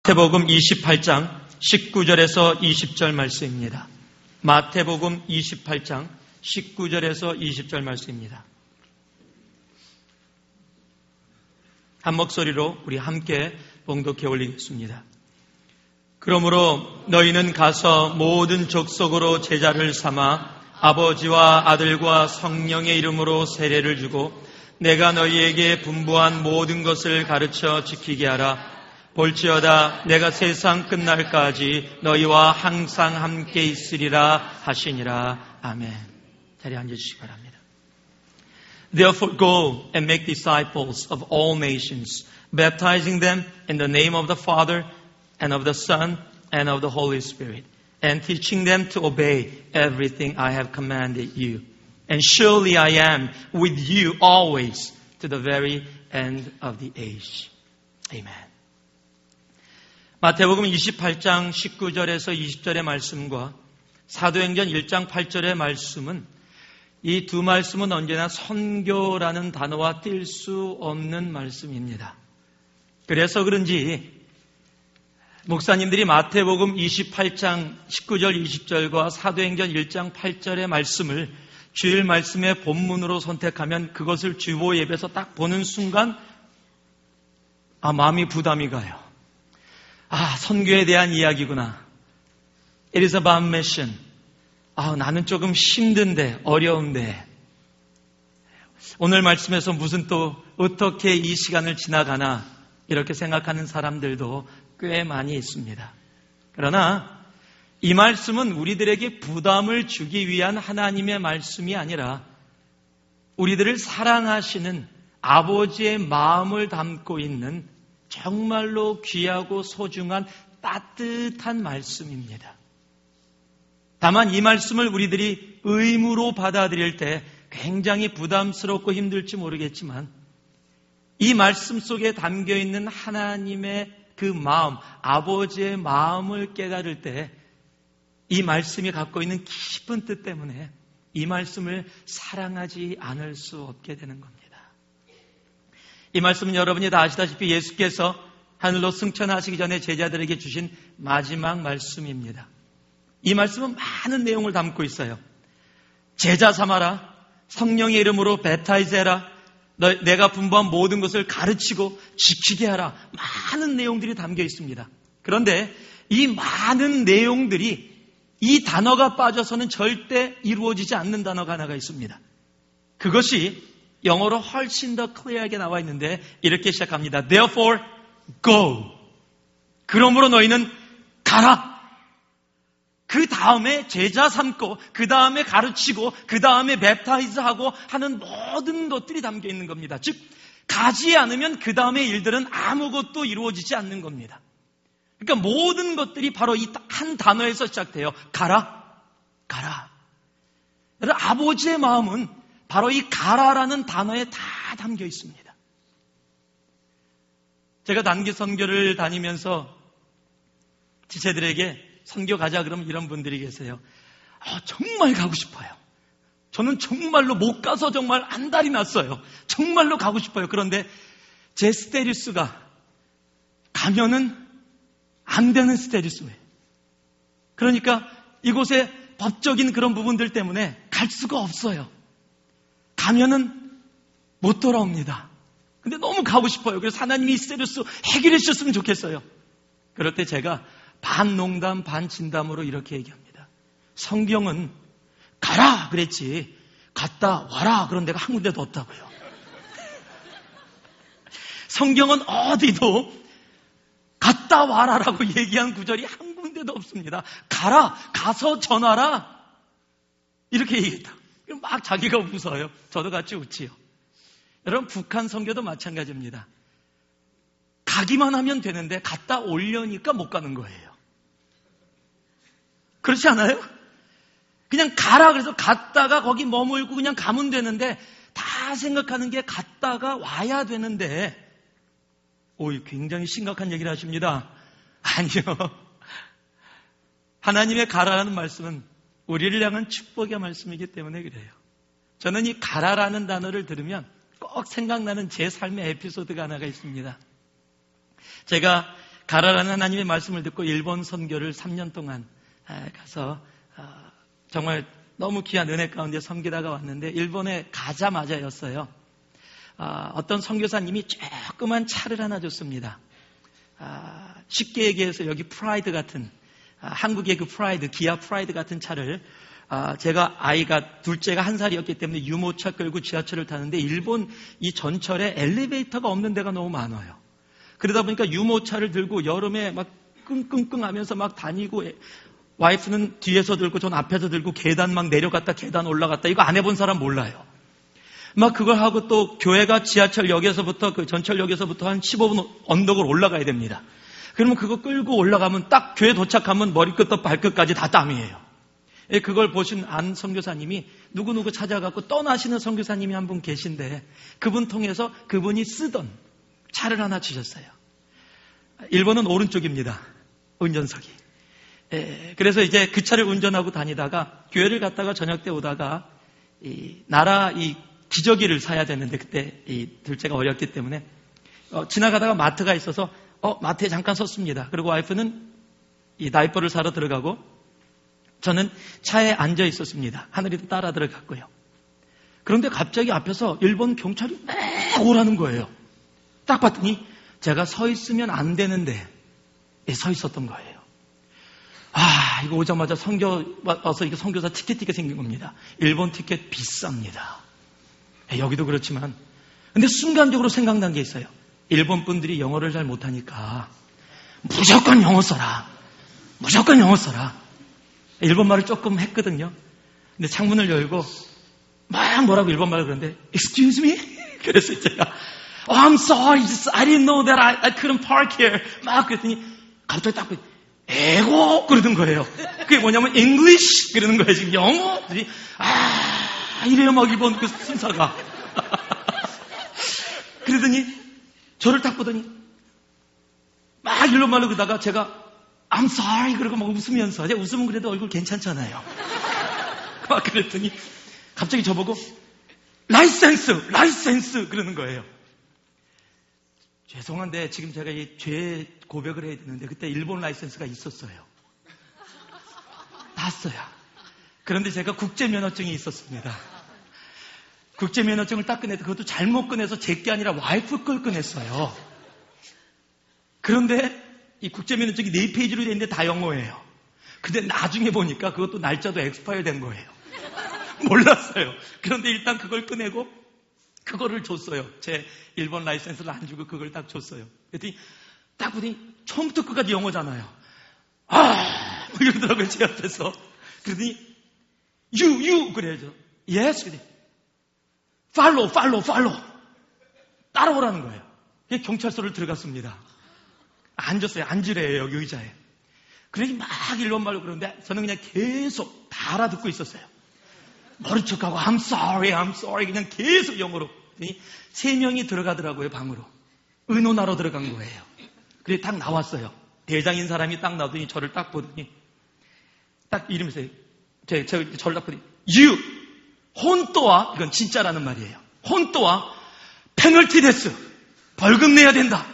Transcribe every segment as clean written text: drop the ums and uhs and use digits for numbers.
마태복음 28장 19절에서 20절 말씀입니다. 마태복음 28장 19절에서 20절 말씀입니다. 한 목소리로 우리 함께 봉독해 올리겠습니다. 그러므로 너희는 가서 모든 족속으로 제자를 삼아 아버지와 아들과 성령의 이름으로 세례를 주고 내가 너희에게 분부한 모든 것을 가르쳐 지키게 하라. 볼지어다 내가 세상 끝날까지 너희와 항상 함께 있으리라 하시니라. 아멘. 자리에 앉으시기 바랍니다. Therefore go and make disciples of all nations, baptizing them in the name of the Father and of the Son and of the Holy Spirit, and teaching them to obey everything I have commanded you. And surely I am with you always to the very end of the age. Amen. 마태복음 28장 19절에서 20절의 말씀과 사도행전 1장 8절의 말씀은 이 두 말씀은 언제나 선교라는 단어와 뗄 수 없는 말씀입니다. 그래서 그런지 목사님들이 마태복음 28장 19절 20절과 사도행전 1장 8절의 말씀을 주일 말씀의 본문으로 선택하면 그것을 주보 예배에서 딱 보는 순간 마음이 부담이 가요. 선교에 대한 이야기구나. It is about mission. 나는 조금 힘든데, 어려운데. 오늘 말씀에서 무슨 또 어떻게 이 시간을 지나가나 이렇게 생각하는 사람들도 꽤 많이 있습니다. 그러나 이 말씀은 우리들에게 부담을 주기 위한 하나님의 말씀이 아니라 우리들을 사랑하시는 아버지의 마음을 담고 있는 정말로 귀하고 소중한 따뜻한 말씀입니다. 다만 이 말씀을 우리들이 의무로 받아들일 때 굉장히 부담스럽고 힘들지 모르겠지만 이 말씀 속에 담겨있는 하나님의 그 마음, 아버지의 마음을 깨달을 때 이 말씀이 갖고 있는 깊은 뜻 때문에 이 말씀을 사랑하지 않을 수 없게 되는 겁니다. 이 말씀은 여러분이 다 아시다시피 예수께서 하늘로 승천하시기 전에 제자들에게 주신 마지막 말씀입니다. 이 말씀은 많은 내용을 담고 있어요. 제자 삼아라. 성령의 이름으로 베타이즈해라. 내가 분부한 모든 것을 가르치고 지키게 하라. 많은 내용들이 담겨 있습니다. 그런데 이 많은 내용들이 이 단어가 빠져서는 절대 이루어지지 않는 단어가 하나가 있습니다. 그것이 영어로 훨씬 더 클리어하게 나와 있는데 이렇게 시작합니다. Therefore, go. 그러므로 너희는 가라. 그 다음에 제자 삼고 그 다음에 가르치고 그 다음에 웹타이즈하고 하는 모든 것들이 담겨 있는 겁니다. 즉 가지 않으면 그 다음의 일들은 아무것도 이루어지지 않는 겁니다. 그러니까 모든 것들이 바로 이 한 단어에서 시작돼요. 가라. 가라. 여러분 아버지의 마음은 바로 이 가라라는 단어에 다 담겨 있습니다. 제가 단기 선교를 다니면서 지체들에게 선교 가자 그러면 이런 분들이 계세요. 정말 가고 싶어요. 저는 정말로 못 가서 정말 안달이 났어요. 정말로 가고 싶어요. 그런데 제 스테리스가 가면은 안 되는 스테리스예요. 그러니까 이곳에 법적인 그런 부분들 때문에 갈 수가 없어요. 가면은 못 돌아옵니다. 근데 너무 가고 싶어요. 그래서 하나님이 이 스테리스 해결해 주셨으면 좋겠어요. 그럴 때 제가 반 농담 반 진담으로 이렇게 얘기합니다. 성경은 가라 그랬지 갔다 와라 그런 데가 한 군데도 없다고요. 성경은 어디도 갔다 와라라고 얘기한 구절이 한 군데도 없습니다. 가라, 가서 전하라 이렇게 얘기했다. 막 자기가 웃어요. 저도 같이 웃지요. 여러분 북한 선교도 마찬가지입니다. 가기만 하면 되는데 갔다 오려니까 못 가는 거예요. 그렇지 않아요? 그냥 가라 그래서 갔다가 거기 머물고 그냥 가면 되는데 다 생각하는 게 갔다가 와야 되는데 굉장히 심각한 얘기를 하십니다. 아니요. 하나님의 가라라는 말씀은 우리를 향한 축복의 말씀이기 때문에 그래요. 저는 이 가라라는 단어를 들으면 꼭 생각나는 제 삶의 에피소드가 하나가 있습니다. 제가 가라라는 하나님의 말씀을 듣고 일본 선교를 3년 동안 가서 정말 너무 귀한 은혜 가운데 섬기다가 왔는데 일본에 가자마자였어요. 어떤 선교사님이 조그만 차를 하나 줬습니다. 쉽게 얘기해서 여기 프라이드 같은 한국의 그 프라이드, 기아 프라이드 같은 차를 제가 둘째가 1살이었기 때문에 유모차 끌고 지하철을 타는데 일본 이 전철에 엘리베이터가 없는 데가 너무 많아요. 그러다 보니까 유모차를 들고 여름에 막 끙끙끙 하면서 막 다니고 와이프는 뒤에서 들고 전 앞에서 들고 계단 막 내려갔다 계단 올라갔다 이거 안 해본 사람 몰라요. 막 그걸 하고 또 교회가 지하철역에서부터 그 전철역에서부터 한 15분 언덕을 올라가야 됩니다. 그러면 그거 끌고 올라가면 딱 교회 도착하면 머리끝부터 발끝까지 다 땀이에요. 그걸 보신 안 선교사님이 누구누구 찾아가고 떠나시는 선교사님이 한 분 계신데 그분 통해서 그분이 쓰던 차를 하나 주셨어요. 일본은 오른쪽입니다. 운전석이. 그래서 이제 그 차를 운전하고 다니다가 교회를 갔다가 저녁 때 오다가 이 기저귀를 사야 되는데 그때 이 둘째가 어렸기 때문에 지나가다가 마트가 있어서 마트에 잠깐 섰습니다. 그리고 와이프는 이 다이퍼를 사러 들어가고 저는 차에 앉아 있었습니다. 하늘이도 따라 들어갔고요. 그런데 갑자기 앞에서 일본 경찰이 막 오라는 거예요. 딱 봤더니 제가 서 있으면 안 되는데 서 있었던 거예요. 이거 오자마자 와서 이게 선교사 티켓 생긴 겁니다. 일본 티켓 비쌉니다. 여기도 그렇지만 근데 순간적으로 생각난 게 있어요. 일본 분들이 영어를 잘 못하니까 무조건 영어 써라. 무조건 영어 써라. 일본말을 조금 했거든요. 근데 창문을 열고 막 뭐라고 일본말을 그러는데 Excuse me? 그래서 제가 I'm sorry, I didn't know that I couldn't park here. 막 그랬더니 갑자기 딱 에고 그러는 거예요. 그게 뭐냐면 English 그러는 거예요. 지금 영어. 이래요 막 일본 그 순사가. 그러더니 저를 딱 보더니 막 일본말로 그러다가 제가 I'm sorry 그러고 막 웃으면서 웃으면 그래도 얼굴 괜찮잖아요. 막 그랬더니 갑자기 저보고 라이센스 그러는 거예요. 죄송한데 지금 제가 이 죄 고백을 해야 되는데 그때 일본 라이센스가 있었어요. 땄어요. 그런데 제가 국제면허증이 있었습니다. 국제면허증을 딱 꺼내도 그것도 잘못 꺼내서 제 게 아니라 와이프 걸 꺼냈어요. 그런데 이 국제면허증이 4페이지로 돼 있는데 다 영어예요. 근데 나중에 보니까 그것도 날짜도 엑스파일 된 거예요. 몰랐어요. 그런데 일단 그걸 꺼내고 그거를 줬어요. 제 일본 라이센스를 안 주고 그걸 딱 줬어요. 그랬더니 딱 보더니 처음부터 끝까지 영어잖아요. 이러더라고요. 제 앞에서. 그러더니 you 그래야죠. yes 그래. follow 따라오라는 거예요. 경찰서를 들어갔습니다. 앉았어요. 앉으래요. 여기 의자에. 그러니 막 일본말로 그러는데 저는 그냥 계속 다 알아듣고 있었어요. 모른 척하고 I'm sorry 그냥 계속 영어로. 3명이 들어가더라고요. 방으로. 의논하러 들어간 거예요. 그래 딱 나왔어요. 대장인 사람이 딱 나오더니 저를 딱 보더니 딱 이러면서 저를 딱 보더니 You 혼또와 이건 진짜라는 말이에요. 혼또와 페널티 데스 벌금 내야 된다.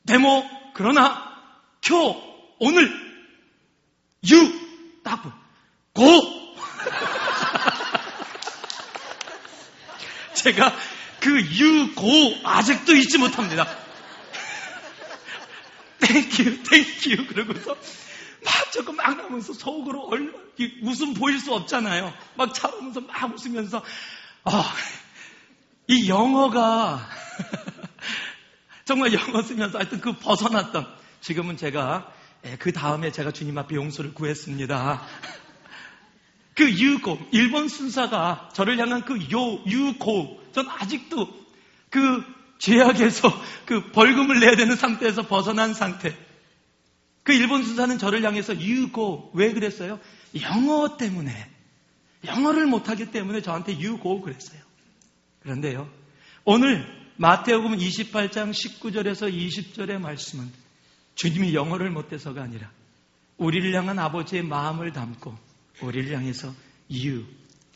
데모 그러나 오늘 You 딱 고 제가 그 You 고 아직도 잊지 못합니다. 땡큐 그러고서 막 조금 막 나면서 속으로 웃음 보일 수 없잖아요. 막 참으면서 막 웃으면서 이 영어가 정말 영어 쓰면서 하여튼 그 벗어났던 지금은 제가 그 다음에 제가 주님 앞에 용서를 구했습니다. 그 유고 일본 순사가 저를 향한 그 유고 전 아직도 그 죄악에서 그 벌금을 내야 되는 상태에서 벗어난 상태. 그 일본 순사는 저를 향해서 유고 왜 그랬어요? 영어 때문에 영어를 못하기 때문에 저한테 유고 그랬어요. 그런데요 오늘 마태복음 28장 19절에서 20절의 말씀은 주님이 영어를 못해서가 아니라 우리를 향한 아버지의 마음을 담고 우리를 향해서 You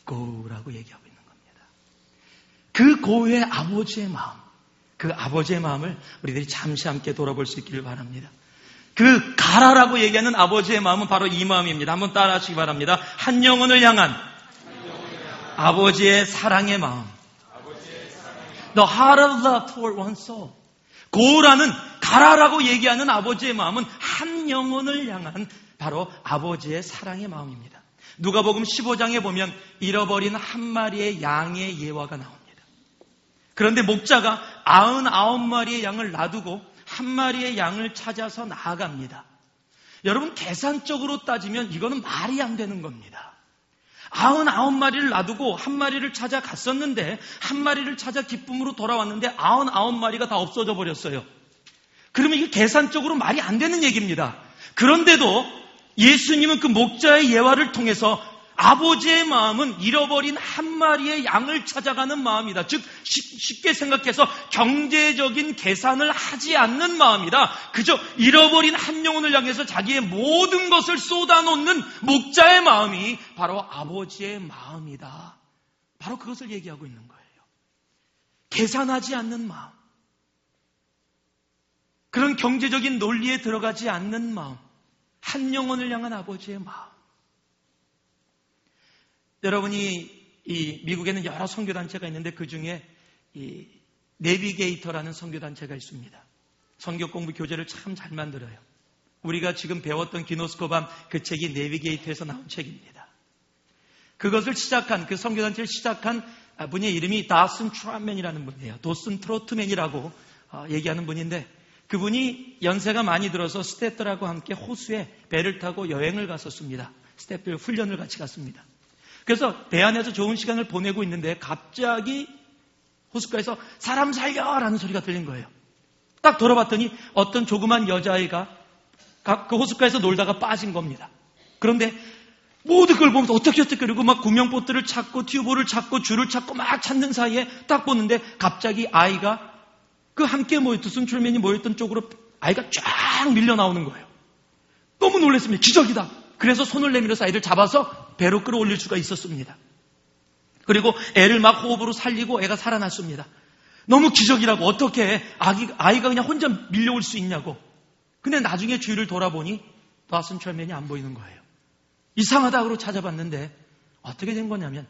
Go라고 얘기하고 있는 겁니다. 그 고의 아버지의 마음, 그 아버지의 마음을 우리들이 잠시 함께 돌아볼 수 있기를 바랍니다. 그 가라라고 얘기하는 아버지의 마음은 바로 이 마음입니다. 한번 따라 하시기 바랍니다. 한 영혼을 향한 아버지의 사랑의 마음. The heart of love toward one soul. 고라는 가라라고 얘기하는 아버지의 마음은 한 영혼을 향한 바로 아버지의 사랑의 마음입니다. 누가복음 15장에 보면 잃어버린 한 마리의 양의 예화가 나옵니다. 그런데 목자가 99마리의 양을 놔두고 한 마리의 양을 찾아서 나아갑니다. 여러분, 계산적으로 따지면 이거는 말이 안 되는 겁니다. 99마리를 놔두고 한 마리를 찾아갔었는데 한 마리를 찾아 기쁨으로 돌아왔는데 99마리가 다 없어져 버렸어요. 그러면 이게 계산적으로 말이 안 되는 얘기입니다. 그런데도 예수님은 그 목자의 예화를 통해서 아버지의 마음은 잃어버린 한 마리의 양을 찾아가는 마음이다. 즉 쉽게 생각해서 경제적인 계산을 하지 않는 마음이다. 그저 잃어버린 한 영혼을 향해서 자기의 모든 것을 쏟아놓는 목자의 마음이 바로 아버지의 마음이다. 바로 그것을 얘기하고 있는 거예요. 계산하지 않는 마음. 그런 경제적인 논리에 들어가지 않는 마음. 한 영혼을 향한 아버지의 마음. 여러분이 미국에는 여러 선교단체가 있는데 그 중에 이 내비게이터라는 선교단체가 있습니다. 선교 공부 교재를 참 잘 만들어요. 우리가 지금 배웠던 기노스코밤 그 책이 내비게이터에서 나온 책입니다. 그것을 시작한, 그 선교단체를 시작한 분의 이름이 다슨 트롯맨이라는 분이에요. 도슨 트로트맨이라고 얘기하는 분인데 그분이 연세가 많이 들어서 스태프들하고 함께 호수에 배를 타고 여행을 갔었습니다. 스태프들 훈련을 같이 갔습니다. 그래서 배 안에서 좋은 시간을 보내고 있는데 갑자기 호숫가에서 사람 살려라는 소리가 들린 거예요. 딱 돌아봤더니 어떤 조그만 여자아이가 그 호숫가에서 놀다가 빠진 겁니다. 그런데 모두 그걸 보면서 어떻게 그러고 막 구명보트를 찾고 튜브를 찾고 줄을 찾고 막 찾는 사이에 딱 보는데 갑자기 아이가 그 함께 모였던 순출맨이 모였던 쪽으로 아이가 쫙 밀려 나오는 거예요. 너무 놀랐습니다. 기적이다. 그래서 손을 내밀어서 아이를 잡아서 배로 끌어올릴 수가 있었습니다. 그리고 애를 막 호흡으로 살리고 애가 살아났습니다. 너무 기적이라고 어떻게 아이가 그냥 혼자 밀려올 수 있냐고. 근데 나중에 주위를 돌아보니 다슨철맨이 안 보이는 거예요. 이상하다고 찾아봤는데 어떻게 된 거냐면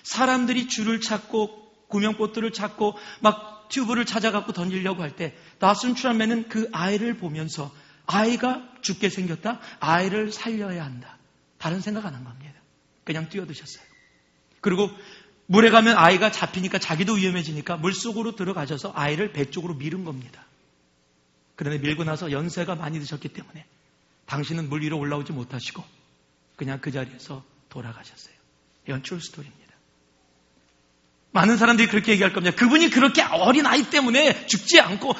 사람들이 줄을 찾고 구명보트를 찾고 막 튜브를 찾아갖고 던지려고 할 때 다슨철맨은 그 아이를 보면서 아이가 죽게 생겼다. 아이를 살려야 한다. 다른 생각 안 한 겁니다. 그냥 뛰어드셨어요. 그리고 물에 가면 아이가 잡히니까 자기도 위험해지니까 물속으로 들어가셔서 아이를 배 쪽으로 미른 겁니다. 그런데 밀고 나서 연세가 많이 드셨기 때문에 당신은 물 위로 올라오지 못하시고 그냥 그 자리에서 돌아가셨어요. 이건 true story입니다. 많은 사람들이 그렇게 얘기할 겁니다. 그분이 그렇게 어린 아이 때문에 죽지 않고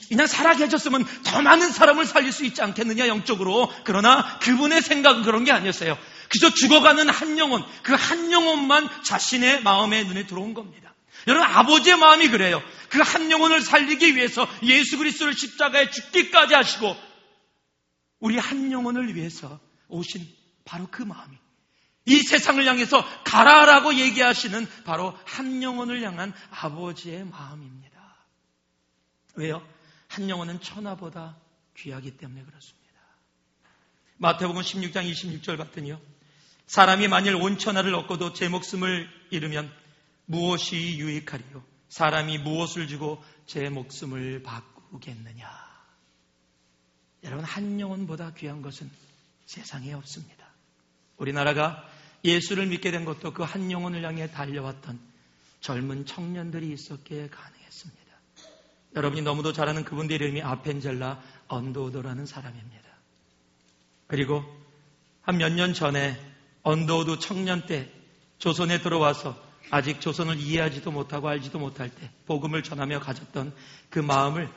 그냥 살아 계셨으면 더 많은 사람을 살릴 수 있지 않겠느냐 영적으로. 그러나 그분의 생각은 그런 게 아니었어요. 그저 죽어가는 한 영혼, 그 한 영혼만 자신의 마음에 눈에 들어온 겁니다. 여러분, 아버지의 마음이 그래요. 그 한 영혼을 살리기 위해서 예수 그리스도를 십자가에 죽기까지 하시고 우리 한 영혼을 위해서 오신 바로 그 마음이 이 세상을 향해서 가라라고 얘기하시는 바로 한 영혼을 향한 아버지의 마음입니다. 왜요? 한 영혼은 천하보다 귀하기 때문에 그렇습니다. 마태복음 16장 26절 봤더니요. 사람이 만일 온 천하를 얻고도 제 목숨을 잃으면 무엇이 유익하리요? 사람이 무엇을 주고 제 목숨을 바꾸겠느냐? 여러분, 한 영혼보다 귀한 것은 세상에 없습니다. 우리나라가 예수를 믿게 된 것도 그 한 영혼을 향해 달려왔던 젊은 청년들이 있었기에 가능했습니다. 여러분이 너무도 잘 아는 그분의 이름이 아펜젤라 언더우드라는 사람입니다. 그리고 한 몇 년 전에 언더우드 청년 때 조선에 들어와서 아직 조선을 이해하지도 못하고 알지도 못할 때 복음을 전하며 가졌던 그 마음을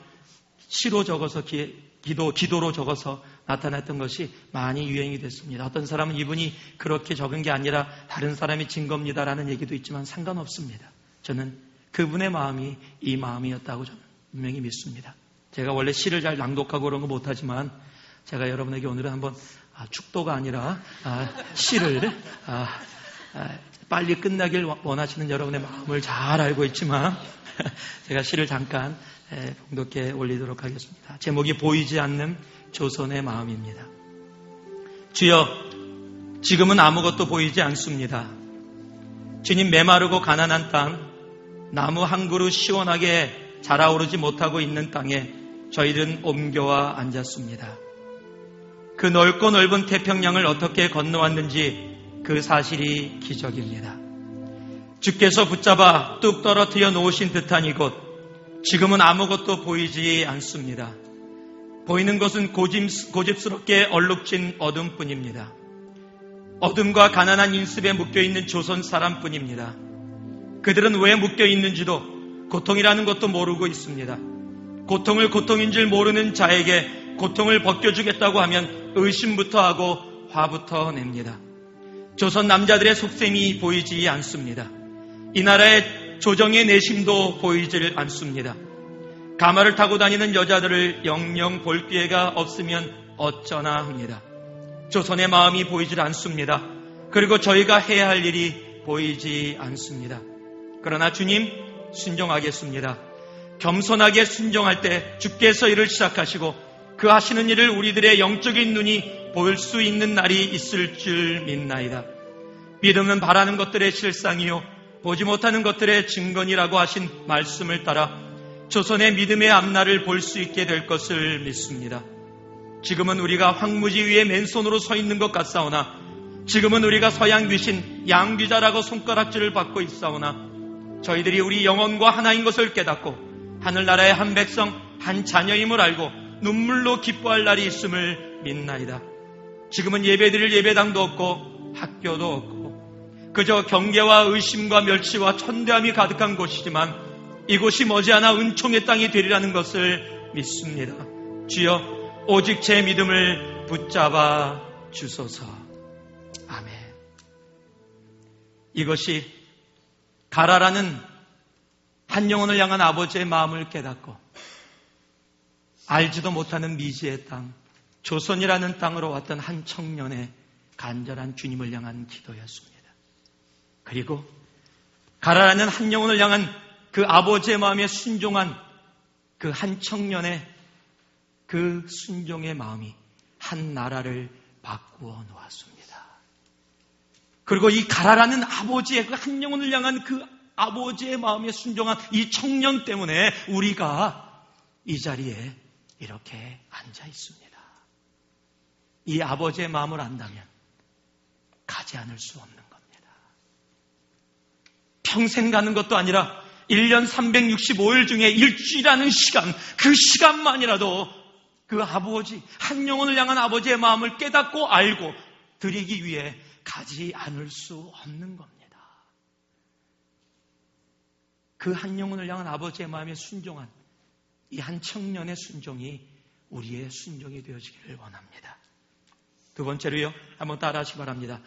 시로 적어서 기도로 적어서 나타났던 것이 많이 유행이 됐습니다. 어떤 사람은 이분이 그렇게 적은 게 아니라 다른 사람이 진 겁니다라는 얘기도 있지만 상관없습니다. 저는 그분의 마음이 이 마음이었다고 저는 분명히 믿습니다. 제가 원래 시를 잘 낭독하고 그런 거 못하지만 제가 여러분에게 오늘은 한번 축도가 아니라 시를 빨리 끝나길 원하시는 여러분의 마음을 잘 알고 있지만 제가 시를 잠깐 봉독해 올리도록 하겠습니다. 제목이 보이지 않는 조선의 마음입니다. 주여, 지금은 아무것도 보이지 않습니다. 주님, 메마르고 가난한 땅, 나무 한 그루 시원하게 자라오르지 못하고 있는 땅에 저희들은 옮겨와 앉았습니다. 그 넓고 넓은 태평양을 어떻게 건너왔는지 그 사실이 기적입니다. 주께서 붙잡아 뚝 떨어뜨려 놓으신 듯한 이곳, 지금은 아무것도 보이지 않습니다. 보이는 것은 고집스럽게 얼룩진 어둠뿐입니다. 어둠과 가난한 인습에 묶여있는 조선 사람뿐입니다. 그들은 왜 묶여있는지도 고통이라는 것도 모르고 있습니다. 고통을 고통인 줄 모르는 자에게 고통을 벗겨주겠다고 하면 의심부터 하고 화부터 냅니다. 조선 남자들의 속셈이 보이지 않습니다. 이 나라의 조정의 내심도 보이질 않습니다. 가마를 타고 다니는 여자들을 영영 볼 기회가 없으면 어쩌나 합니다. 조선의 마음이 보이질 않습니다. 그리고 저희가 해야 할 일이 보이지 않습니다. 그러나 주님, 순종하겠습니다. 겸손하게 순종할 때 주께서 일을 시작하시고 그 하시는 일을 우리들의 영적인 눈이 볼 수 있는 날이 있을 줄 믿나이다. 믿음은 바라는 것들의 실상이요 보지 못하는 것들의 증거니라고 하신 말씀을 따라 조선의 믿음의 앞날을 볼 수 있게 될 것을 믿습니다. 지금은 우리가 황무지 위에 맨손으로 서 있는 것 같사오나, 지금은 우리가 서양 귀신 양귀자라고 손가락질을 받고 있사오나, 저희들이 우리 영혼과 하나인 것을 깨닫고 하늘나라의 한 백성 한 자녀임을 알고 눈물로 기뻐할 날이 있음을 믿나이다. 지금은 예배드릴 예배당도 없고 학교도 없고 그저 경계와 의심과 멸치와 천대함이 가득한 곳이지만 이곳이 머지않아 은총의 땅이 되리라는 것을 믿습니다. 주여, 오직 제 믿음을 붙잡아 주소서. 아멘. 이것이 가라라는 한 영혼을 향한 아버지의 마음을 깨닫고 알지도 못하는 미지의 땅, 조선이라는 땅으로 왔던 한 청년의 간절한 주님을 향한 기도였습니다. 그리고 가라라는 한 영혼을 향한 그 아버지의 마음에 순종한 그 한 청년의 그 순종의 마음이 한 나라를 바꾸어 놓았습니다. 그리고 이 가라라는 아버지의 그 한 영혼을 향한 그 아버지의 마음에 순종한 이 청년 때문에 우리가 이 자리에 이렇게 앉아 있습니다. 이 아버지의 마음을 안다면 가지 않을 수 없는 겁니다. 평생 가는 것도 아니라 1년 365일 중에 일주일이라는 시간, 그 시간만이라도 그 아버지, 한 영혼을 향한 아버지의 마음을 깨닫고 알고 드리기 위해 가지 않을 수 없는 겁니다. 그 한 영혼을 향한 아버지의 마음에 순종한 이 한 청년의 순종이 우리의 순종이 되어지기를 원합니다. 두 번째로요, 한번 따라 하시기 바랍니다.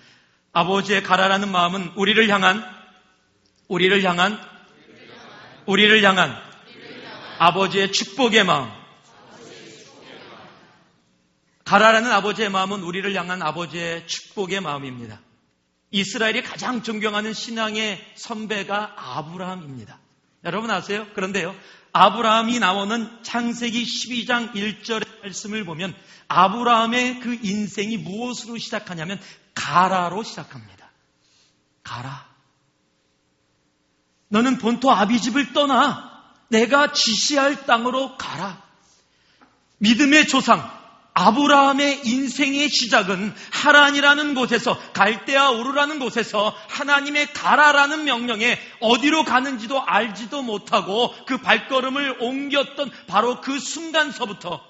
아버지의 가라라는 마음은 우리를 향한 아버지의 축복의 마음. 가라라는 아버지의 마음은 우리를 향한 아버지의 축복의 마음입니다. 이스라엘이 가장 존경하는 신앙의 선배가 아브라함입니다. 여러분 아세요? 그런데요, 아브라함이 나오는 창세기 12장 1절의 말씀을 보면 아브라함의 그 인생이 무엇으로 시작하냐면 가라로 시작합니다. 가라. 너는 본토 아비집을 떠나 내가 지시할 땅으로 가라. 믿음의 조상 아브라함의 인생의 시작은 하란이라는 곳에서, 갈대아 우르라는 곳에서 하나님의 가라라는 명령에 어디로 가는지도 알지도 못하고 그 발걸음을 옮겼던 바로 그 순간서부터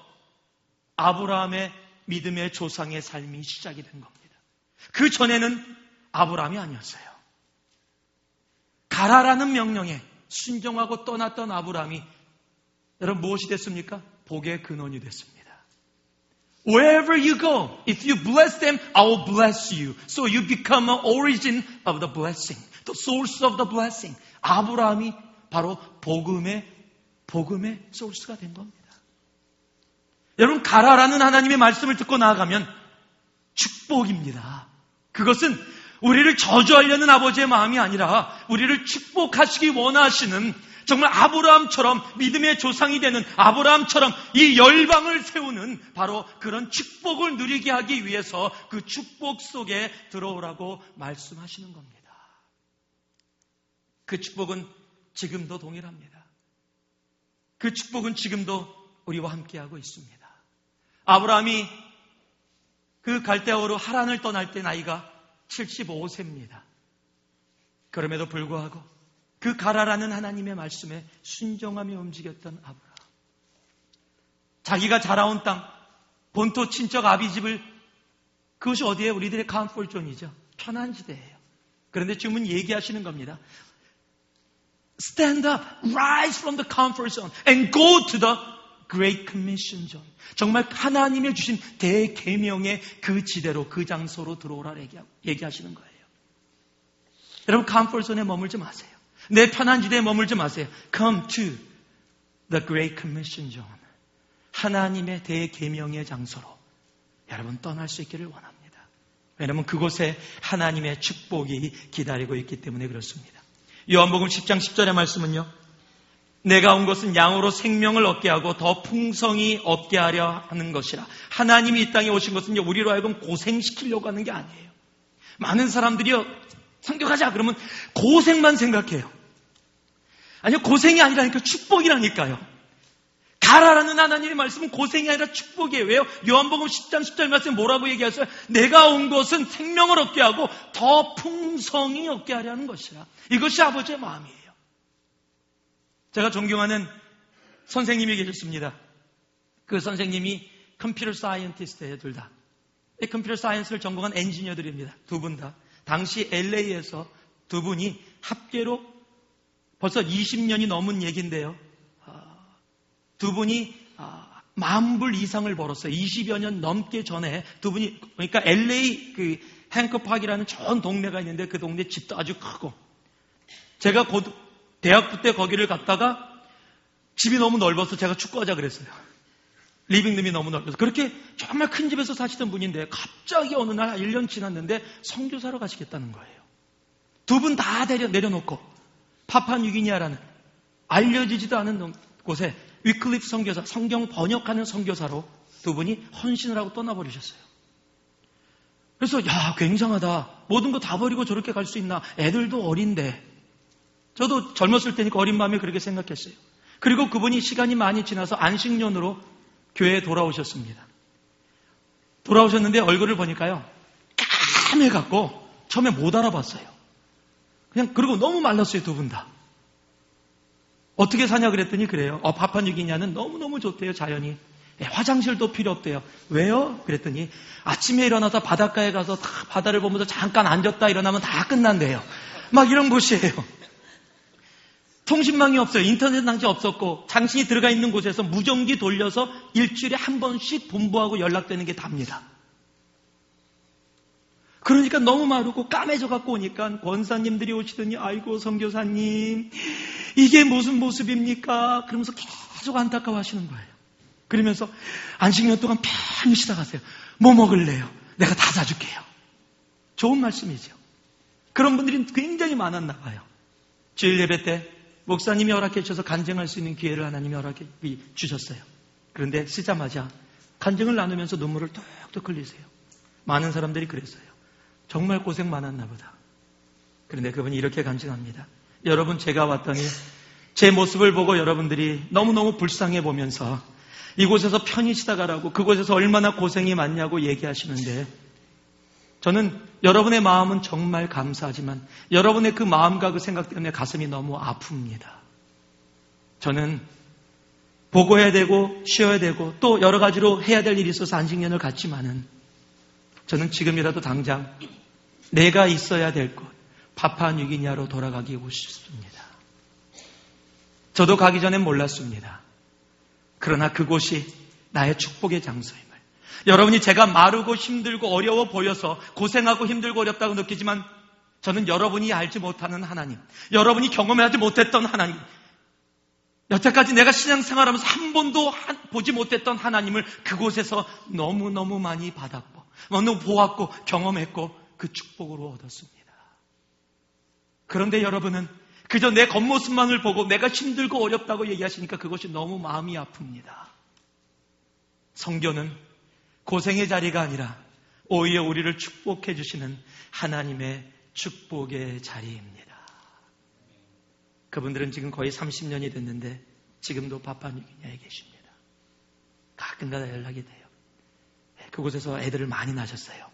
아브라함의 믿음의 조상의 삶이 시작이 된 겁니다. 그 전에는 아브라함이 아니었어요. 가라라는 명령에 순종하고 떠났던 아브라함이 여러분 무엇이 됐습니까? 복의 근원이 됐습니다. Wherever you go, if you bless them, I will bless you. So you become an origin of the blessing, the source of the blessing. 아브라함이 바로 복음의 소스가 된 겁니다. 여러분, 가라라는 하나님의 말씀을 듣고 나아가면 축복입니다. 그것은 우리를 저주하려는 아버지의 마음이 아니라 우리를 축복하시기 원하시는, 정말 아브라함처럼 믿음의 조상이 되는 아브라함처럼 이 열방을 세우는 바로 그런 축복을 누리게 하기 위해서 그 축복 속에 들어오라고 말씀하시는 겁니다. 그 축복은 지금도 동일합니다. 그 축복은 지금도 우리와 함께하고 있습니다. 아브라함이 그 갈대아우르 하란을 떠날 때 나이가 75세입니다. 그럼에도 불구하고 그 가라라는 하나님의 말씀에 순종하며 움직였던 아브라함. 자기가 자라온 땅, 본토 친척 아비집을, 그것이 어디에 우리들의 컴포트 존이죠. 편한 지대예요. 그런데 지금은 얘기하시는 겁니다. Stand up, rise from the comfort zone and go to the Great Commission zone. 정말 하나님이 주신 대계명의 그 지대로, 그 장소로 들어오라 얘기하시는 거예요. 여러분, comfort zone에 머물지 마세요. 내 편한 지대에 머물지 마세요. Come to the Great Commission zone. 하나님의 대계명의 장소로 여러분 떠날 수 있기를 원합니다. 왜냐하면 그곳에 하나님의 축복이 기다리고 있기 때문에 그렇습니다. 요한복음 10장 10절의 말씀은요, 내가 온 것은 양으로 생명을 얻게 하고 더 풍성히 얻게 하려 하는 것이라. 하나님이 이 땅에 오신 것은 우리로 하여금 고생시키려고 하는 게 아니에요. 많은 사람들이요, 성경하자 그러면 고생만 생각해요. 아니요, 고생이 아니라니까 축복이라니까요. 가라라는 하나님의 말씀은 고생이 아니라 축복이에요. 왜요? 요한복음 10장 10절 말씀 뭐라고 얘기하세요? 내가 온 것은 생명을 얻게 하고 더 풍성히 얻게 하려는 것이라. 이것이 아버지의 마음이에요. 제가 존경하는 선생님이 계셨습니다. 그 선생님이 컴퓨터 사이언티스트예요, 둘 다. 컴퓨터 사이언스를 전공한 엔지니어들입니다. 두 분 다. 당시 LA에서 두 분이 합계로 벌써 20년이 넘은 얘기인데요. 두 분이 10,000불 이상을 벌었어요. 20여 년 넘게 전에 두 분이, 그러니까 LA 그 행커팍이라는 좋은 동네가 있는데 그 동네 집도 아주 크고, 제가 대학부 때 거기를 갔다가 집이 너무 넓어서 제가 축구하자 그랬어요. 리빙룸이 너무 넓어서. 그렇게 정말 큰 집에서 사시던 분인데 갑자기 어느 날 1년 지났는데 선교사로 가시겠다는 거예요. 두 분 다 내려놓고 파푸아뉴기니아라는 알려지지도 않은 곳에 위클리프 선교사, 성경 번역하는 선교사로 두 분이 헌신을 하고 떠나버리셨어요. 그래서 야, 굉장하다. 모든 거 다 버리고 저렇게 갈 수 있나. 애들도 어린데. 저도 젊었을 때니까 어린 마음에 그렇게 생각했어요. 그리고 그분이 시간이 많이 지나서 안식년으로 교회에 돌아오셨습니다. 돌아오셨는데 얼굴을 보니까요, 까매갖고 처음에 못 알아봤어요. 그냥 그리고 너무 말랐어요, 두 분 다. 어떻게 사냐 그랬더니 그래요. 파푸아뉴기니아는 너무너무 좋대요, 자연이. 화장실도 필요 없대요. 왜요? 그랬더니 아침에 일어나서 바닷가에 가서 다 바다를 보면서 잠깐 앉았다 일어나면 다 끝난대요. 막 이런 곳이에요. 통신망이 없어요. 인터넷 당시 없었고 당신이 들어가 있는 곳에서 무전기 돌려서 일주일에 한 번씩 본부하고 연락되는 게 답니다. 그러니까 너무 마르고 까매져 갖고 오니까 권사님들이 오시더니 아이고 선교사님 이게 무슨 모습입니까? 그러면서 계속 안타까워 하시는 거예요. 그러면서 안식년 동안 편히 쉬다 가세요. 뭐 먹을래요? 내가 다 사줄게요. 좋은 말씀이죠. 그런 분들이 굉장히 많았나 봐요. 주일 예배 때 목사님이 허락해 주셔서 간증할 수 있는 기회를 하나님이 허락해 주셨어요. 그런데 쓰자마자 간증을 나누면서 눈물을 뚝뚝 흘리세요. 많은 사람들이 그랬어요. 정말 고생 많았나 보다. 그런데 그분이 이렇게 간증합니다. 여러분, 제가 왔더니 제 모습을 보고 여러분들이 너무너무 불쌍해 보면서 이곳에서 편히 쉬다 가라고, 그곳에서 얼마나 고생이 많냐고 얘기하시는데, 저는 여러분의 마음은 정말 감사하지만 여러분의 그 마음과 그 생각 때문에 가슴이 너무 아픕니다. 저는 보고해야 되고 쉬어야 되고 또 여러 가지로 해야 될 일이 있어서 안식년을 갔지만은 저는 지금이라도 당장 내가 있어야 될 곳 파푸아뉴기니아로 돌아가고 싶습니다. 저도 가기 전엔 몰랐습니다. 그러나 그곳이 나의 축복의 장소임을, 여러분이 제가 마르고 힘들고 어려워 보여서 고생하고 힘들고 어렵다고 느끼지만 저는 여러분이 알지 못하는 하나님, 여러분이 경험하지 못했던 하나님, 여태까지 내가 신앙생활하면서 한 번도 보지 못했던 하나님을 그곳에서 너무너무 많이 받았고 너무 보았고 경험했고 그 축복으로 얻었습니다. 그런데 여러분은 그저 내 겉모습만을 보고 내가 힘들고 어렵다고 얘기하시니까 그것이 너무 마음이 아픕니다. 성교는 고생의 자리가 아니라 오히려 우리를 축복해 주시는 하나님의 축복의 자리입니다. 그분들은 지금 거의 30년이 됐는데 지금도 파푸아뉴기니아에 계십니다. 가끔가다 연락이 돼요. 그곳에서 애들을 많이 낳으셨어요.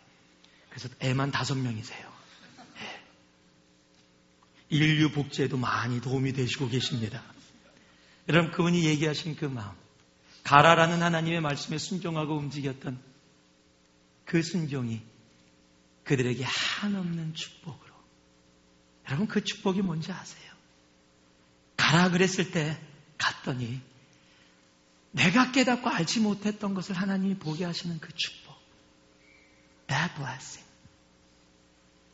그래서 애만 5명이세요. 인류 복제에도 많이 도움이 되시고 계십니다. 여러분, 그분이 얘기하신 그 마음, 가라라는 하나님의 말씀에 순종하고 움직였던 그 순종이 그들에게 한없는 축복으로. 여러분, 그 축복이 뭔지 아세요? 가라 그랬을 때 갔더니 내가 깨닫고 알지 못했던 것을 하나님이 보게 하시는 그 축복. That blessing.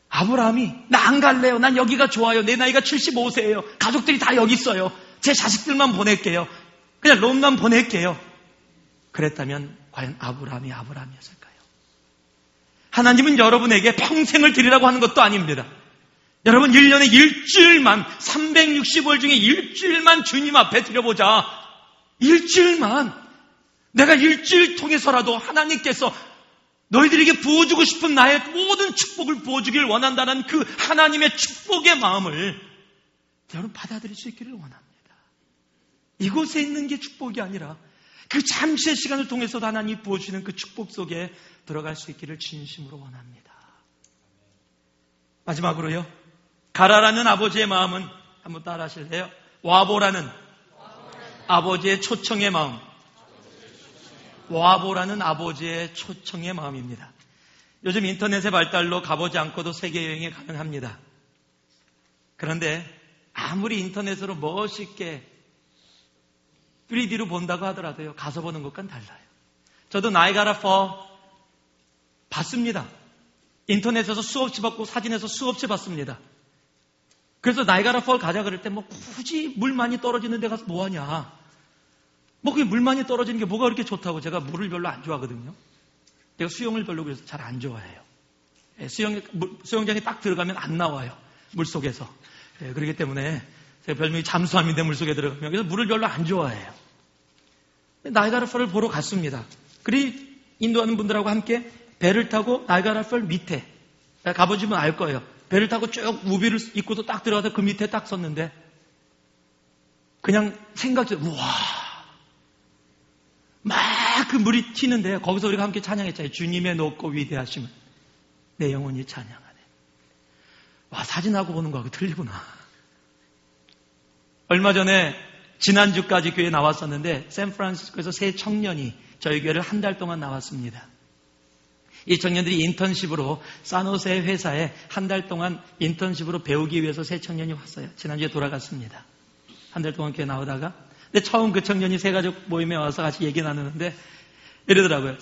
아브라함이 나 안 갈래요. 난 여기가 좋아요. 내 나이가 75세예요. 가족들이 다 여기 있어요. 제 자식들만 보낼게요. 그냥 롯만 보낼게요. 그랬다면 과연 아브라함이었을까요? 하나님은 여러분에게 평생을 드리라고 하는 것도 아닙니다. 여러분, 1년에 일주일만, 365일 중에 일주일만 주님 앞에 드려보자. 일주일만. 내가 일주일 통해서라도 하나님께서 너희들에게 부어주고 싶은 나의 모든 축복을 부어주길 원한다는 그 하나님의 축복의 마음을 여러분 받아들일 수 있기를 원합니다. 이곳에 있는 게 축복이 아니라 그 잠시의 시간을 통해서도 하나님이 부어주시는 그 축복 속에 들어갈 수 있기를 진심으로 원합니다. 마지막으로요. 가라라는 아버지의 마음은 한번 따라 하실래요? 와보라는 아버지의 초청의 마음. 와보라는 아버지의 초청의 마음입니다. 요즘 인터넷의 발달로 가보지 않고도 세계여행이 가능합니다. 그런데 아무리 인터넷으로 멋있게 3D로 본다고 하더라도요, 가서 보는 것과는 달라요. 저도 나이아가라 펄 봤습니다. 인터넷에서 수없이 봤고 사진에서 수없이 봤습니다. 그래서 나이아가라 펄 가자 그럴 때 굳이 물 많이 떨어지는 데 가서 뭐하냐. 그게 물 많이 떨어지는 게 뭐가 그렇게 좋다고. 제가 물을 별로 안 좋아하거든요. 제가 수영을 별로 그래서 잘 안 좋아해요. 수영장에 딱 들어가면 안 나와요. 물속에서. 그렇기 때문에 제가 별명이 잠수함인데 물속에 들어가면. 그래서 물을 별로 안 좋아해요. 나이아가라 펄을 보러 갔습니다. 그리고 인도하는 분들하고 함께 배를 타고 나이아가라 펄 밑에 가보시면 알 거예요. 배를 타고 쭉 우비를 입고도 딱 들어가서 그 밑에 딱 섰는데 그냥 생각지도 우와 막 그 물이 튀는데 거기서 우리가 함께 찬양했잖아요. 주님의 높고 위대하심을 내 영혼이 찬양하네. 와, 사진하고 보는 거하고 틀리구나. 얼마 전에 지난주까지 교회에 나왔었는데 샌프란시스코에서 세 청년이 저희 교회를 한 달 동안 나왔습니다. 이 청년들이 인턴십으로 사노세 회사에 한 달 동안 인턴십으로 배우기 위해서 세 청년이 왔어요. 지난주에 돌아갔습니다. 한 달 동안 교회 나오다가 근데 처음 그 청년이 세 가족 모임에 와서 같이 얘기 나누는데 이러더라고요.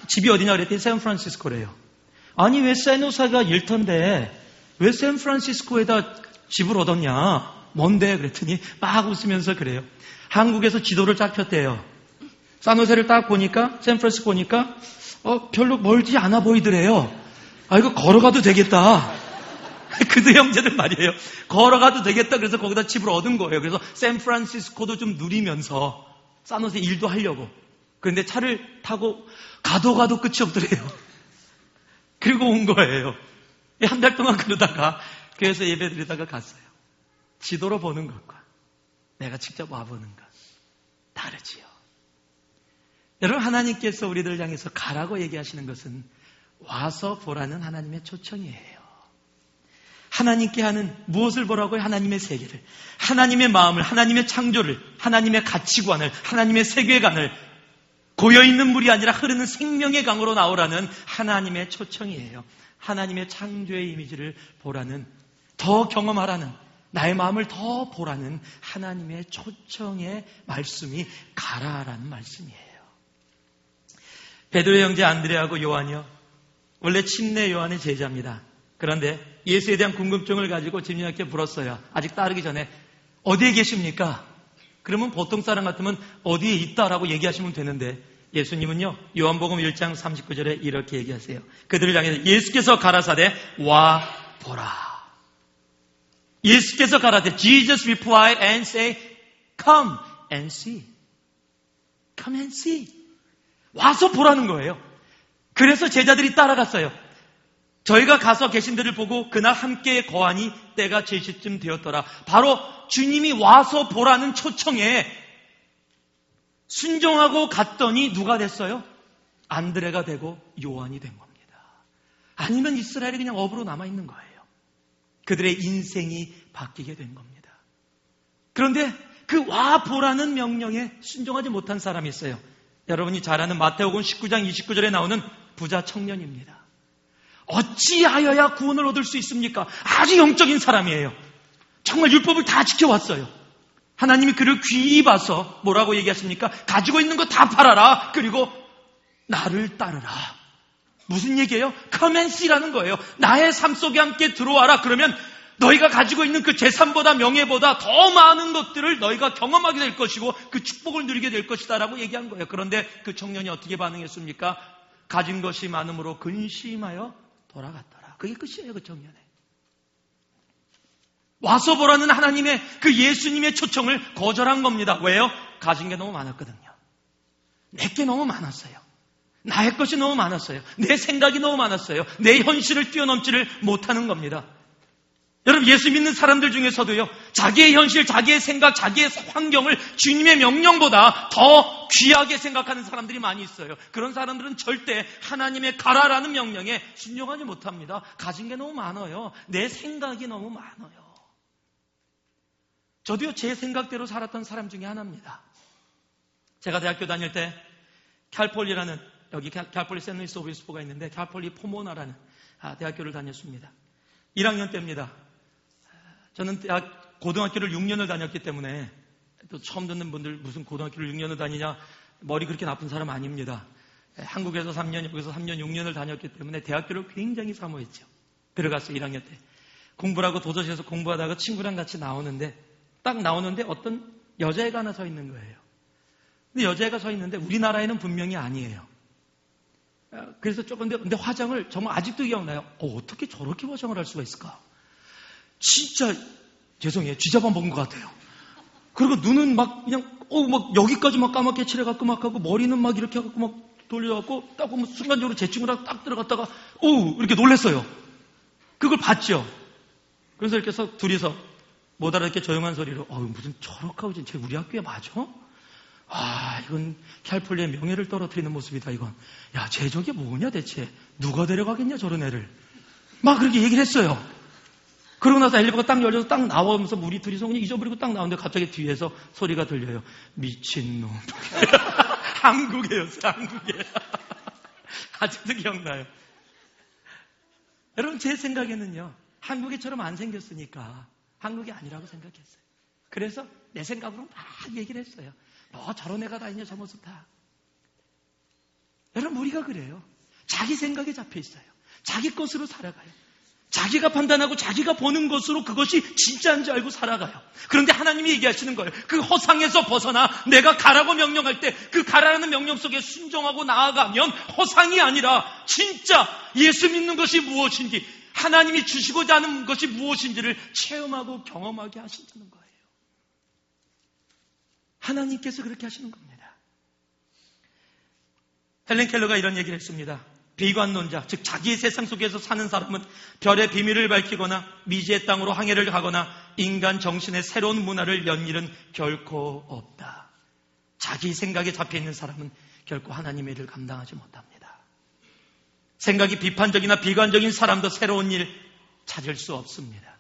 집이 어디냐 그랬더니 샌프란시스코래요. 아니 왜 세노사가 일터인데 왜 샌프란시스코에다 집을 얻었냐. 뭔데? 그랬더니 막 웃으면서 그래요. 한국에서 지도를 쫙 폈대요. 사노세를 딱 보니까 샌프란시스코 보니까 별로 멀지 않아 보이더래요. 이거 걸어가도 되겠다. 그도 형제들 말이에요. 걸어가도 되겠다. 그래서 거기다 집을 얻은 거예요. 그래서 샌프란시스코도 좀 누리면서 사노세 일도 하려고. 그런데 차를 타고 가도 끝이 없더래요. 그리고 온 거예요. 한 달 동안 그러다가 교회에서 예배 드리다가 갔어요. 지도로 보는 것과 내가 직접 와보는 것 다르지요. 여러분, 하나님께서 우리들 향해서 가라고 얘기하시는 것은 와서 보라는 하나님의 초청이에요. 하나님께 하는 무엇을 보라고요? 하나님의 세계를, 하나님의 마음을, 하나님의 창조를, 하나님의 가치관을, 하나님의 세계관을 고여있는 물이 아니라 흐르는 생명의 강으로 나오라는 하나님의 초청이에요. 하나님의 창조의 이미지를 보라는, 더 경험하라는, 나의 마음을 더 보라는 하나님의 초청의 말씀이 가라라는 말씀이에요. 베드로의 형제 안드레하고 요한이요, 원래 침례 요한의 제자입니다. 그런데 예수에 대한 궁금증을 가지고 집주인께 물었어요. 아직 따르기 전에 어디에 계십니까? 그러면 보통 사람 같으면 어디에 있다라고 얘기하시면 되는데 예수님은요, 요한복음 1장 39절에 이렇게 얘기하세요. 그들을 향해서 예수께서 가라사대 와 보라. 예수께서 가라사대 Jesus replied and say come and see. Come and see. 와서 보라는 거예요. 그래서 제자들이 따라갔어요. 저희가 가서 계신 데를 보고 그날 함께 거하니 때가 제시쯤 되었더라. 바로 주님이 와서 보라는 초청에 순종하고 갔더니 누가 됐어요? 안드레가 되고 요한이 된 겁니다. 아니면 이스라엘이 그냥 업으로 남아있는 거예요. 그들의 인생이 바뀌게 된 겁니다. 그런데 그 와 보라는 명령에 순종하지 못한 사람이 있어요. 여러분이 잘 아는 마태복음 19장 29절에 나오는 부자 청년입니다. 어찌하여야 구원을 얻을 수 있습니까? 아주 영적인 사람이에요. 정말 율법을 다 지켜왔어요. 하나님이 그를 귀히 봐서 뭐라고 얘기하십니까? 가지고 있는 거 다 팔아라. 그리고 나를 따르라. 무슨 얘기예요? Come and see라는 거예요. 나의 삶 속에 함께 들어와라. 그러면 너희가 가지고 있는 그 재산보다 명예보다 더 많은 것들을 너희가 경험하게 될 것이고 그 축복을 누리게 될 것이다 라고 얘기한 거예요. 그런데 그 청년이 어떻게 반응했습니까? 가진 것이 많음으로 근심하여 돌아갔더라. 그게 끝이에요. 그 청년의. 와서 보라는 하나님의 그 예수님의 초청을 거절한 겁니다. 왜요? 가진 게 너무 많았거든요. 내게 너무 많았어요. 나의 것이 너무 많았어요. 내 생각이 너무 많았어요. 내 현실을 뛰어넘지를 못하는 겁니다. 여러분, 예수 믿는 사람들 중에서도요, 자기의 현실, 자기의 생각, 자기의 환경을 주님의 명령보다 더 귀하게 생각하는 사람들이 많이 있어요. 그런 사람들은 절대 하나님의 가라라는 명령에 순종하지 못합니다. 가진 게 너무 많아요. 내 생각이 너무 많아요. 저도요, 제 생각대로 살았던 사람 중에 하나입니다. 제가 대학교 다닐 때 캘폴리라는, 여기 캘폴리 샌루이스 오비스포가 있는데 캘폴리 포모나라는 대학교를 다녔습니다. 1학년 때입니다. 저는 고등학교를 6년을 다녔기 때문에, 또 처음 듣는 분들 무슨 고등학교를 6년을 다니냐, 머리 그렇게 나쁜 사람 아닙니다. 한국에서 3년, 여기서 3년, 6년을 다녔기 때문에 대학교를 굉장히 사모했죠. 들어갔어요, 1학년 때. 공부를 하고 도서실에서 공부하다가 친구랑 같이 나오는데, 딱 나오는데 어떤 여자애가 하나 서 있는 거예요. 근데 여자애가 서 있는데 우리나라에는 분명히 아니에요. 그래서 조금, 근데 화장을 정말 아직도 기억나요. 어떻게 저렇게 화장을 할 수가 있을까? 진짜, 죄송해요. 쥐잡아 먹은 것 같아요. 그리고 눈은 막 그냥, 막 여기까지 막 까맣게 칠해갖고 막 하고, 머리는 막 이렇게 해갖고 막 돌려갖고, 딱 보면 순간적으로 제 친구랑 딱 들어갔다가, 이렇게 놀랬어요. 그걸 봤죠. 그래서 이렇게 해서 둘이서 못 알아듣게 조용한 소리로, 무슨 저렇게 하고 쟤 우리 학교에 맞아? 이건 캘폴리의 명예를 떨어뜨리는 모습이다, 이건. 야, 쟤 저게 뭐냐, 대체. 누가 데려가겠냐, 저런 애를. 막 그렇게 얘기를 했어요. 그러고 나서 엘리베이터가 딱 열려서 딱 나오면서 우리 둘이 그냥 잊어버리고 딱 나오는데 갑자기 뒤에서 소리가 들려요. 미친놈. 한국에였어요, 한국에. 아직도 기억나요. 여러분, 제 생각에는요, 한국에처럼 안 생겼으니까 한국이 아니라고 생각했어요. 그래서 내 생각으로 막 얘기를 했어요. 너 저런 애가 다 있냐, 저 모습 다. 여러분, 우리가 그래요. 자기 생각에 잡혀 있어요. 자기 것으로 살아가요. 자기가 판단하고 자기가 보는 것으로 그것이 진짜인 줄 알고 살아가요. 그런데 하나님이 얘기하시는 거예요. 그 허상에서 벗어나 내가 가라고 명령할 때 그 가라는 명령 속에 순종하고 나아가면 허상이 아니라 진짜 예수 믿는 것이 무엇인지, 하나님이 주시고자 하는 것이 무엇인지를 체험하고 경험하게 하신다는 거예요. 하나님께서 그렇게 하시는 겁니다. 헬렌 켈러가 이런 얘기를 했습니다. 비관론자, 즉 자기의 세상 속에서 사는 사람은 별의 비밀을 밝히거나 미지의 땅으로 항해를 가거나 인간 정신의 새로운 문화를 연 일은 결코 없다. 자기 생각에 잡혀있는 사람은 결코 하나님의 일을 감당하지 못합니다. 생각이 비판적이나 비관적인 사람도 새로운 일 찾을 수 없습니다.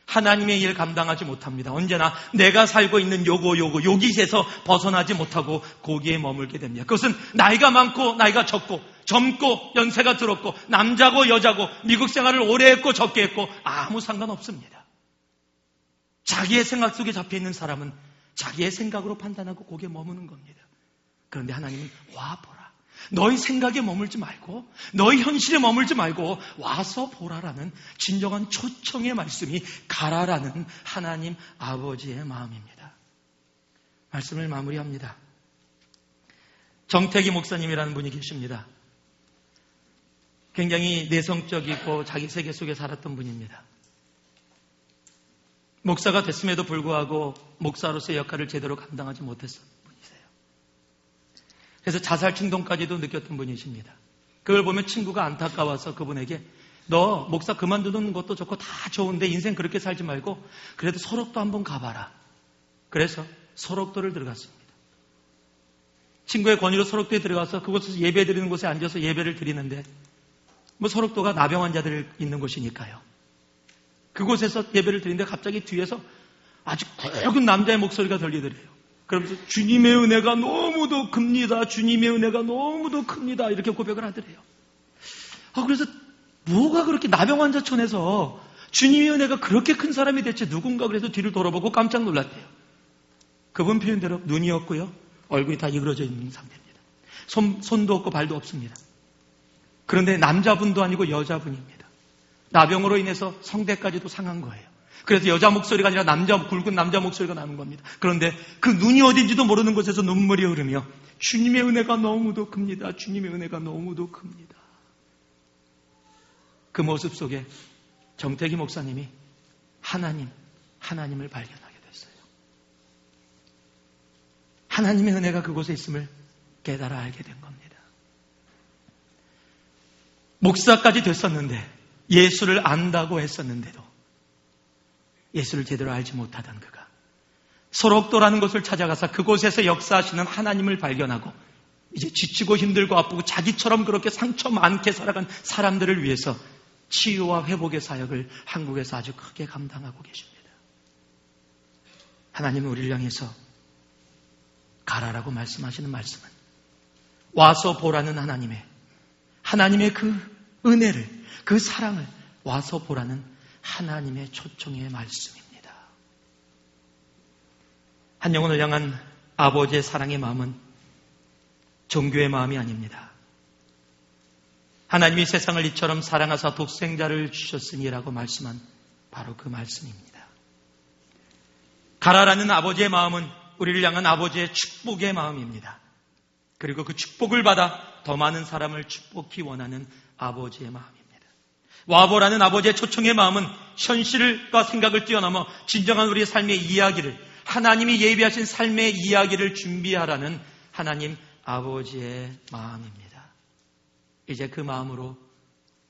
하나님의 일 감당하지 못합니다. 언제나 내가 살고 있는 여기에서 벗어나지 못하고 거기에 머물게 됩니다. 그것은 나이가 많고 나이가 적고 젊고 연세가 들었고 남자고 여자고 미국 생활을 오래 했고 적게 했고 아무 상관없습니다. 자기의 생각 속에 잡혀있는 사람은 자기의 생각으로 판단하고 거기에 머무는 겁니다. 그런데 하나님은 와보라. 너희 생각에 머물지 말고 너희 현실에 머물지 말고 와서 보라라는 진정한 초청의 말씀이 가라라는 하나님 아버지의 마음입니다. 말씀을 마무리합니다. 정태기 목사님이라는 분이 계십니다. 굉장히 내성적이고 자기 세계 속에 살았던 분입니다. 목사가 됐음에도 불구하고 목사로서의 역할을 제대로 감당하지 못했던 분이세요. 그래서 자살 충동까지도 느꼈던 분이십니다. 그걸 보면 친구가 안타까워서 그분에게 너 목사 그만두는 것도 좋고 다 좋은데 인생 그렇게 살지 말고 그래도 소록도 한번 가봐라. 그래서 소록도를 들어갔습니다. 친구의 권유로 소록도에 들어가서 그곳에서 예배 드리는 곳에 앉아서 예배를 드리는데 소록도가 나병 환자들 있는 곳이니까요. 그곳에서 예배를 드리는데 갑자기 뒤에서 아주 굵은 남자의 목소리가 들리더래요. 그러면서 주님의 은혜가 너무도 큽니다. 주님의 은혜가 너무도 큽니다. 이렇게 고백을 하더래요. 그래서 뭐가 그렇게 나병 환자촌에서 주님의 은혜가 그렇게 큰 사람이 대체 누군가 그래서 뒤를 돌아보고 깜짝 놀랐대요. 그분 표현대로 눈이 없고요. 얼굴이 다 이그러져 있는 상태입니다. 손도 없고 발도 없습니다. 그런데 남자분도 아니고 여자분입니다. 나병으로 인해서 성대까지도 상한 거예요. 그래서 여자 목소리가 아니라 굵은 남자 목소리가 나는 겁니다. 그런데 그 눈이 어딘지도 모르는 곳에서 눈물이 흐르며 주님의 은혜가 너무도 큽니다. 주님의 은혜가 너무도 큽니다. 그 모습 속에 정태기 목사님이 하나님을 발견하게 됐어요. 하나님의 은혜가 그곳에 있음을 깨달아 알게 된 겁니다. 목사까지 됐었는데 예수를 안다고 했었는데도 예수를 제대로 알지 못하던 그가 소록도라는 곳을 찾아가서 그곳에서 역사하시는 하나님을 발견하고 이제 지치고 힘들고 아프고 자기처럼 그렇게 상처 많게 살아간 사람들을 위해서 치유와 회복의 사역을 한국에서 아주 크게 감당하고 계십니다. 하나님은 우리를 향해서 가라라고 말씀하시는 말씀은 와서 보라는 하나님의 그 은혜를, 그 사랑을 와서 보라는 하나님의 초청의 말씀입니다. 한 영혼을 향한 아버지의 사랑의 마음은 종교의 마음이 아닙니다. 하나님이 세상을 이처럼 사랑하사 독생자를 주셨으니라고 말씀한 바로 그 말씀입니다. 가라라는 아버지의 마음은 우리를 향한 아버지의 축복의 마음입니다. 그리고 그 축복을 받아 더 많은 사람을 축복히 원하는 아버지의 마음입니다. 와보라는 아버지의 초청의 마음은 현실과 생각을 뛰어넘어 진정한 우리의 삶의 이야기를, 하나님이 예비하신 삶의 이야기를 준비하라는 하나님 아버지의 마음입니다. 이제 그 마음으로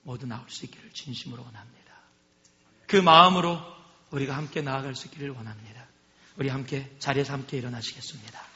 모두 나올 수 있기를 진심으로 원합니다. 그 마음으로 우리가 함께 나아갈 수 있기를 원합니다. 우리 함께 자리에서 함께 일어나시겠습니다.